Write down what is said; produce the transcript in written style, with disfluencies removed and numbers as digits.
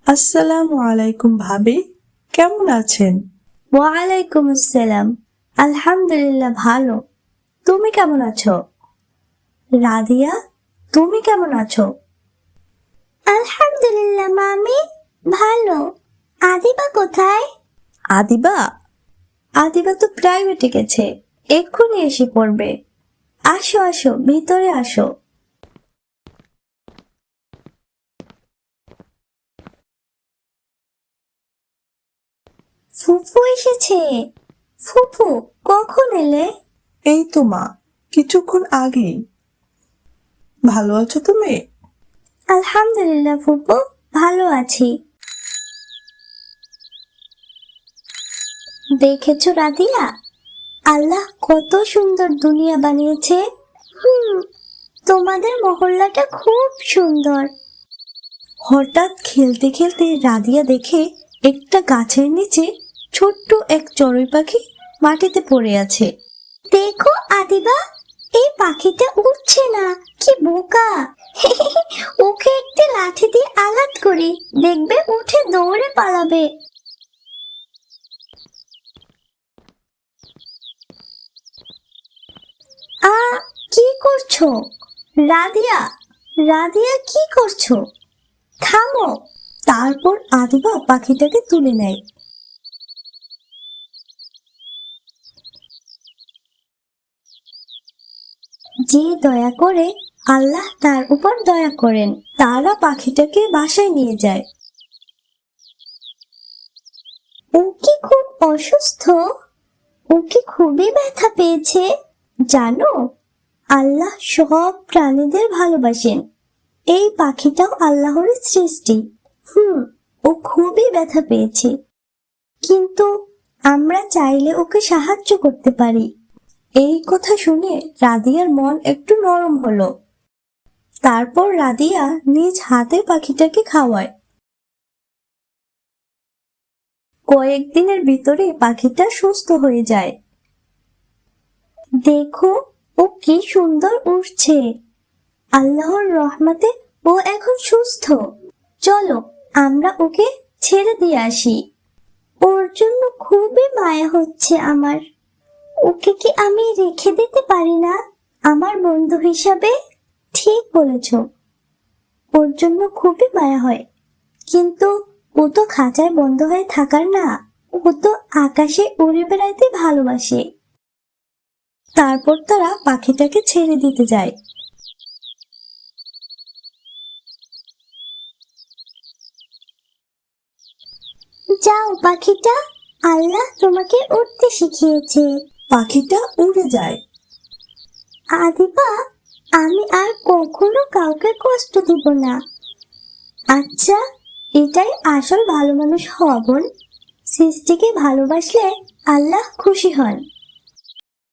আসসালামু আলাইকুম ভাবি, কেমন আছেন? ওয়ালাইকুম আসসালাম। আলহামদুলিল্লাহ ভালো। তুমি কেমন আছো? রাদিয়া, তুমি কেমন আছো? আলহামদুলিল্লাহ মামি, ভালো। আদিবা কোথায়? আদিবা আদিবা তো প্রাইভেটে গেছে, এক্ষুনি এসে পড়বে। আসো আসো, ভিতরে আসো। ফুফু এসেছে। ফুফু, কখন এলে? এই তো মা, কিছুক্ষণ আগেই। ভালো আছো তুমি? আলহামদুলিল্লাহ ফুফু, ভালো আছি। দেখেছো রাদিয়া, আল্লাহ কত সুন্দর দুনিয়া বানিয়েছে। তোমাদের মহল্লাটা খুব সুন্দর। হঠাৎ খেলতে খেলতে রাদিয়া দেখে একটা গাছের নিচে ছোট্ট এক চড়ুই পাখি মাটিতে পড়ে আছে। দেখো আদিবা, এই পাখিটা উঠছে না, কি বোকা। ওকে একটা লাঠি দিয়ে আঘাত করি, দেখবে উঠে দৌড়ে পালাবে। আ কি করছো? রাদিয়া, রাদিয়া কি করছো? থামো। তারপর আদিবা পাখিটাকে তুলে নেয়। যে দয়া করে, আল্লাহ তার উপর দয়া করেন। তারা পাখিটাকে বাসায় নিয়ে যায়। ও কি খুব অসুস্থ? ও কি খুবই ব্যথা পেয়েছে? জানো, আল্লাহ সব প্রাণীদের ভালোবাসেন। এই পাখিটাও আল্লাহর সৃষ্টি। ও খুবই ব্যথা পেয়েছে, কিন্তু আমরা চাইলে ওকে সাহায্য করতে পারি। এই কথা শুনে রাদিয়ার মন একটু নরম হলো। তারপর রাদিয়া নিজ হাতে পাখিটাকে খাওয়ায়। কয়েকদিনের ভিতরে পাখিটা সুস্থ হয়ে যায়। দেখো, ও কি সুন্দর উড়ছে। আল্লাহর রহমতে ও এখন সুস্থ। চলো, আমরা ওকে ছেড়ে দিয়ে আসি। ওর জন্য খুবই মায়া হচ্ছে আমার। ওকে কি আমি রেখে দিতে পারি না, আমার বন্ধু হিসাবে? ঠিক বলেছ, ওর জন্য খুবই মায়া হয়, কিন্তু ও তো খাঁচায় বন্ধ হয়ে থাকার না, ও তো আকাশে উড়ে বেড়াইতে ভালোবাসে। তারপর তারা পাখিটাকে ছেড়ে দিতে যায়। যাও পাখিটা, আল্লাহ তোমাকে উড়তে শিখিয়েছে। পাখিটা উড়ে যায়। আদিবা, আমি আর কখনো কাউকে কষ্ট দিব না। আচ্ছা, এটাই আসল ভালো মানুষ হওয়া বোন। সৃষ্টিকে ভালোবাসলে আল্লাহ খুশি হন।